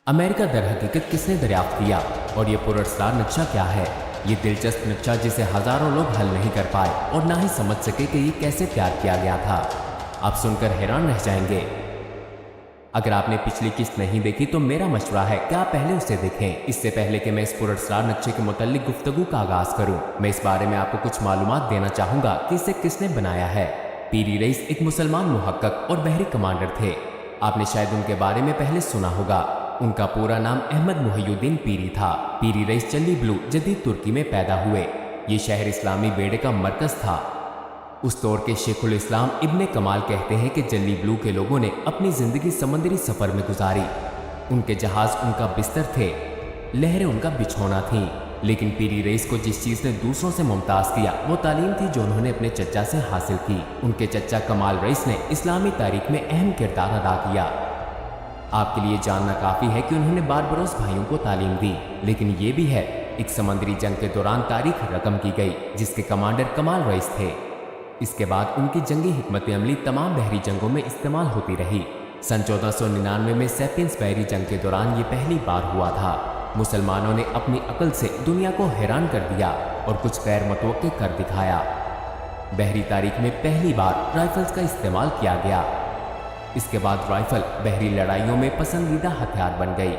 America दरहकीकत किसने दरियाफ्त किया और ये पुरस्कार नक्शा क्या है? ये दिलचस्प नक्शा जिसे हजारों लोग हल नहीं कर पाए और ना ही समझ सके कि ये कैसे तैयार किया गया था। आप सुनकर हैरान रह जाएंगे। अगर आपने पिछली किस्त नहीं देखी तो मेरा मशवरा है कि आप पहले उसे देखें। इससे पहले कि मैं इस पुरस्कार नक्शे के मुतालिक गुफ्तगू का आगाज करूं, मैं इस बारे में आपको कुछ मालूमात देना चाहूंगा कि इसे किसने बनाया है। पीरी रईस एक मुसलमान मुहक्कक और बहरी कमांडर थे। आपने शायद उनके बारे में पहले सुना होगा। उनका पूरा नाम अहमद मुहियुद्दीन पीरी था। पीरी रईस चल्ली ब्लू जदीद तुर्की में पैदा हुए। ये शहर इस्लामी बेड़े का मरकज था। उस दौर के शेखुल इस्लाम इब्ने कमाल कहते हैं कि जल्ली ब्लू के लोगों ने अपनी जिंदगी समुद्री सफर में गुजारी। उनके जहाज उनका बिस्तर थे, लहरें उनका बिछौना थीं। लेकिन पीरी रईस को जिस चीज ने दूसरों से मुमताज किया वो तालीम थी जो उन्होंने अपने चचा से हासिल की। उनके चचा कमाल रईस ने इस्लामी तारीख में अहम किरदार अदा किया। आपके लिए जानना काफी है कि उन्होंने बारबरोस भाइयों को तालीम दी, लेकिन ये भी है एक समुद्री जंग के दौरान तारीख रकम की गई जिसके कमांडर कमाल रईस थे। इसके बाद उनकी जंगी हिकमत अमली तमाम बहरी जंगों में इस्तेमाल होती रही। सन 1499 में सेपियंस बहरी जंग के दौरान ये पहली बार हुआ था। मुसलमानों ने अपनी अकल से दुनिया को हैरान कर दिया और कुछ गैर मुतवक्के कर दिखाया। बहरी तारीख में पहली बार राइफल्स का इस्तेमाल किया गया। इसके बाद राइफल बहरी लड़ाइयों में पसंदीदा हथियार बन गई।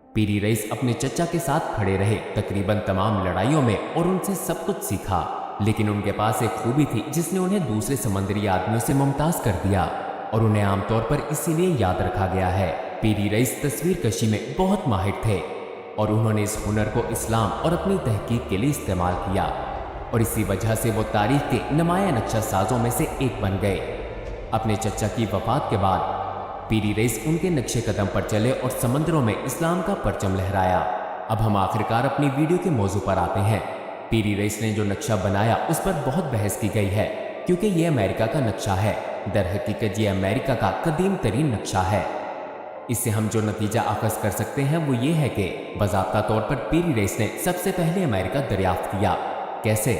पीरी रईस अपने चचा के साथ खड़े रहे तकरीबन तमाम लड़ाइयों में और उनसे सब कुछ सीखा। लेकिन उनके पास एक खूबी थी जिसने उन्हें दूसरे समुद्री आदमियों से मुमताज कर दिया और उन्हें आमतौर पर इसीलिए याद रखा गया है। पीरी रईस तस्वीर कशी में बहुत माहिर थे और उन्होंने इस हुनर को इस्लाम और अपनी तहकीक के लिए इस्तेमाल किया और इसी वजह से वो तारीख के नुमाया नक्शा साजों में से एक बन गए। अपने चचा की वफात के बाद पीरी रईस उनके नक्शे कदम पर चले और समंदरों में इस्लाम का परचम लहराया। अब हम आखिरकार अपनी वीडियो के मौजू पर आते हैं। पीरी रईस ने जो नक्शा बनाया उस पर बहुत बहस की गई है क्योंकि ये अमेरिका का नक्शा है। दरहकीकत ये अमेरिका का कदीम तरीन नक्शा है। इससे हम जो नतीजा अखज़ कर सकते हैं वो ये है कि बाज़ाब्ता तौर पर पीरी रईस ने सबसे पहले अमेरिका दरियाफ्त किया। कैसे?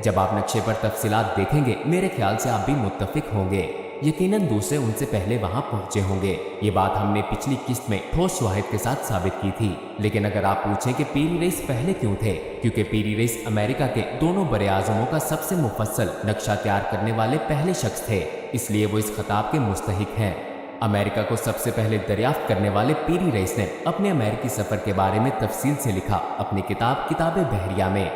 जब आप नक्शे पर तफसीलात देखेंगे मेरे ख्याल से आप भी मुत्तफिक होंगे। यकीनन दूसरे उनसे पहले वहां पहुंचे होंगे। ये बात हमने पिछली किस्त में ठोस शवाहिद के साथ साबित की थी। लेकिन अगर आप पूछें कि पीरी रईस पहले क्यों थे, क्योंकि पीरी रईस अमेरिका के दोनों बड़े आज़मों का सबसे मुफस्सल नक्शा तैयार करने वाले पहले शख्स थे, इसलिए वो इस खिताब के मुस्तहिक हैं। अमेरिका को सबसे पहले दरियाफ्त करने वाले पीरी रईस ने अपने अमेरिकी सफर के बारे में तफसील से लिखा अपनी किताब किताब बहरिया में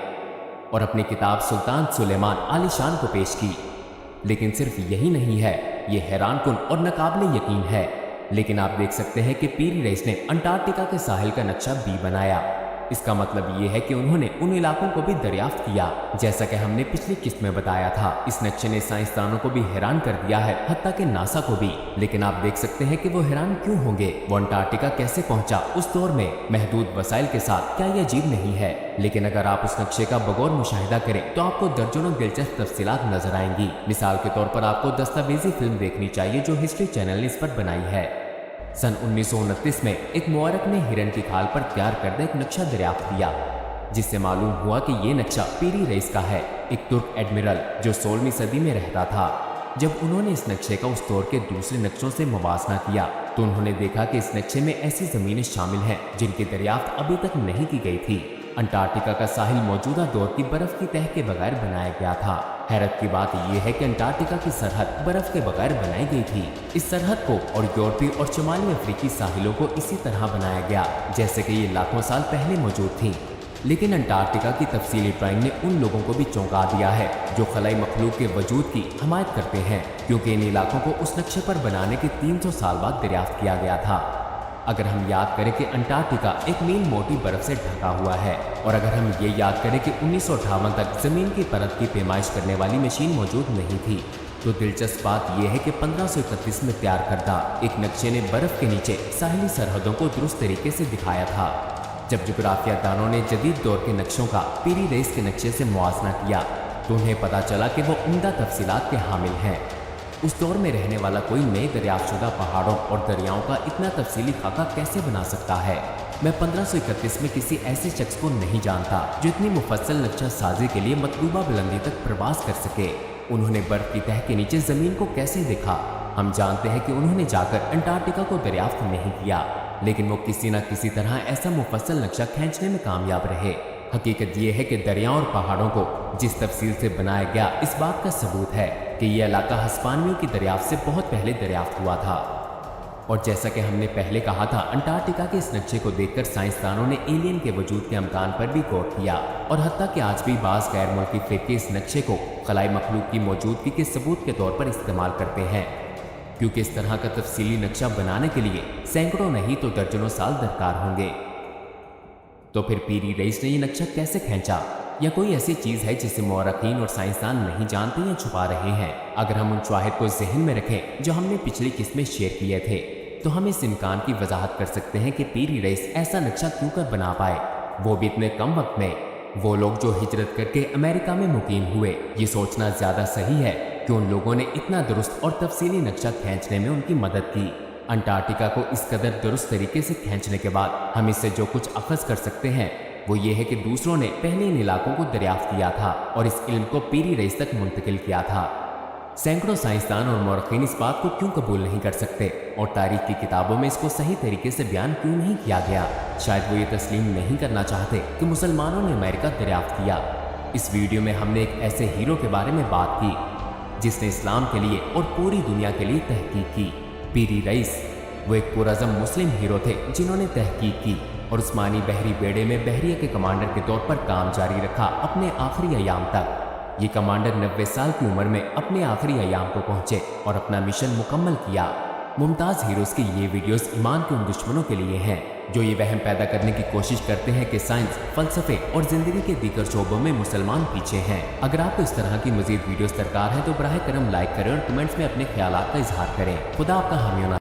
और अपनी किताब सुल्तान सुलेमान आलीशान को पेश की। लेकिन सिर्फ यही नहीं है, ये हैरानकुन और नाकाबिले यकीन है। लेकिन आप देख सकते हैं कि पीरी रईस ने अंटार्कटिका के साहिल का नक्शा भी बनाया। इसका मतलब ये है कि उन्होंने उन इलाकों को भी दरियाफ्त किया जैसा कि हमने पिछली किस्त में बताया था। इस नक्शे ने साइंसदानों को भी हैरान कर दिया है, हत्ता कि नासा को भी। लेकिन आप देख सकते हैं कि वो हैरान क्यों होंगे। वो अंटार्कटिका कैसे पहुंचा उस दौर में महदूद वसाइल के साथ, क्या ये अजीब नहीं है? लेकिन अगर आप उस नक्शे का बगौर मुशाहिदा करें तो आपको दर्जनों दिलचस्प तफसीलात नजर आएंगी। मिसाल के तौर पर आपको दस्तावेजी फिल्म देखनी चाहिए जो हिस्ट्री चैनल ने इस पर बनाई है। सन 1929 में एक मुआरक ने हिरन की खाल पर तैयार करदा एक नक्शा दरियाफ्त किया जिससे मालूम हुआ कि ये नक्शा पीरी रईस का है, एक तुर्क एडमिरल जो 16वीं सदी में रहता था। जब उन्होंने इस नक्शे का उस दौर के दूसरे नक्शों से मुवाजना किया तो उन्होंने देखा कि इस नक्शे में ऐसी जमीनें शामिल हैं जिनकी दरियाफ्त अभी तक नहीं की गई थी। अंटार्कटिका का साहिल मौजूदा दौर की बर्फ की तह के बगैर बनाया गया था। हैरत की बात यह है कि अंटार्कटिका की सरहद बर्फ के बगैर बनाई गई थी। इस सरहद को और यूरोपीय और शुमाली अफ्रीकी साहिलों को इसी तरह बनाया गया जैसे कि ये लाखों साल पहले मौजूद थी। लेकिन अंटार्कटिका की तफसीली ड्राइंग ने उन लोगों को भी चौंका दिया है जो खलाई मखलूक के वजूद की हमायत करते हैं, क्योंकि इन इलाकों को उस नक्शे पर बनाने के 300 साल बाद दरियाफ्त किया गया था। अगर हम याद करें कि अंटार्कटिका एक मील मोटी बर्फ से ढका हुआ है और अगर हम ये याद करें कि 1958 तक जमीन की परत की पैमाइश करने वाली मशीन मौजूद नहीं थी, तो दिलचस्प बात यह है कि 1531 में तैयार करदा एक नक्शे ने बर्फ के नीचे साहिली सरहदों को दुरुस्त तरीके से दिखाया था। जब जुग्राफिया दानों ने जदीद दौर के नक्शों का पीरी रईस के नक्शे से मुआवजा किया तो उन्हें पता चला कि वो उम्दा तफसीलात के हामिल हैं। उस दौर में रहने वाला कोई नए दरियाफ्तशुदा पहाड़ों और दरियाओं का इतना तफसीली खाका कैसे बना सकता है? मैं 1531 में किसी ऐसे शख्स को नहीं जानता जो इतनी मुफस्सल नक्शा साजी के लिए मतलूबा बुलंदी तक प्रवास कर सके। उन्होंने बर्फ की तह के नीचे जमीन को कैसे देखा? हम जानते हैं कि उन्होंने जाकर अंटार्कटिका को दरियाफ्त नहीं किया, लेकिन वो किसी न किसी तरह ऐसा मुफस्सल नक्शा खींचने में कामयाब रहे। हकीकत ये है कि दरियाओं और पहाड़ों को जिस तफसील से बनाया गया, इस बात का सबूत है कि यह इलाका हस्पानियों की दरियाफ्त से बहुत पहले दरियाफ्त हुआ था। और जैसा कि हमने पहले कहा था, अंटार्कटिका के इस नक्शे को देखकर साइंसदानों ने एलियन के वजूद के इम्कान पर भी गौर किया, और हत्ता कि आज भी बाज़ गैर मुल्की फ़िरके इस नक्शे को खलाई मखलूक की मौजूदगी के सबूत के तौर पर इस्तेमाल करते हैं, क्योंकि इस तरह का तफसीली नक्शा बनाने के लिए सैकड़ों नहीं तो दर्जनों साल दरकार होंगे। तो फिर पीरी रईस ने ये नक्शा कैसे खींचा, या कोई ऐसी चीज़ है जिसे मौरखीन और साइंसदान नहीं जानते या छुपा रहे हैं? अगर हम उन शवाहिद को जहन में रखें जो हमने पिछली किस्में शेयर किए थे, तो हम इस इम्कान की वजाहत कर सकते हैं कि पीरी रईस ऐसा नक्शा क्यों कर बना पाए, वो भी इतने कम वक्त में। वो लोग जो हिजरत करके अमेरिका में मुकीम हुए, ये सोचना ज़्यादा सही है कि उन लोगों ने इतना दुरुस्त और तफसीली नक्शा खींचने में उनकी मदद की। अंटार्कटिका को इस कदर दुरुस्त तरीके से खींचने के बाद हम इससे जो कुछ अखज़ कर सकते हैं वो ये है कि दूसरों ने पहले इन इलाकों को दरियाफ्त किया था और इस इल्म को पीरी रईस तक मुंतकिल किया था। सैकड़ों साइंसदान और मौरखीन इस बात को क्यों कबूल नहीं कर सकते, और तारीख की किताबों में इसको सही तरीके से बयान क्यों नहीं किया गया? शायद वो ये तस्लीम नहीं करना चाहते कि मुसलमानों ने अमेरिका दरियाफ्त किया। इस वीडियो में हमने एक ऐसे हीरो के बारे में बात की जिसने इस्लाम के लिए और पूरी दुनिया के लिए तहकीक की। पीरी रईस वो एक पुरअज़म मुस्लिम हीरो थे जिन्होंने तहकीक की और उस्मानी बहरी बेड़े में बहरिया के कमांडर के तौर पर काम जारी रखा अपने आखिरी अयाम तक। ये कमांडर 90 साल की उम्र में अपने आखिरी अयाम को पहुंचे और अपना मिशन मुकम्मल किया। मुमताज़ हीरोज़ की ये वीडियोस ईमान के उन दुश्मनों के लिए हैं जो ये वहम पैदा करने की कोशिश करते हैं कि साइंस, फलसफे और ज़िंदगी के दीगर शोबों में मुसलमान पीछे हैं। अगर आपको इस तरह की मज़ीद वीडियोस दरकार है तो बराह करम लाइक करें और कमेंट्स में अपने ख्यालात का इजहार करें। खुदा आपका हामी और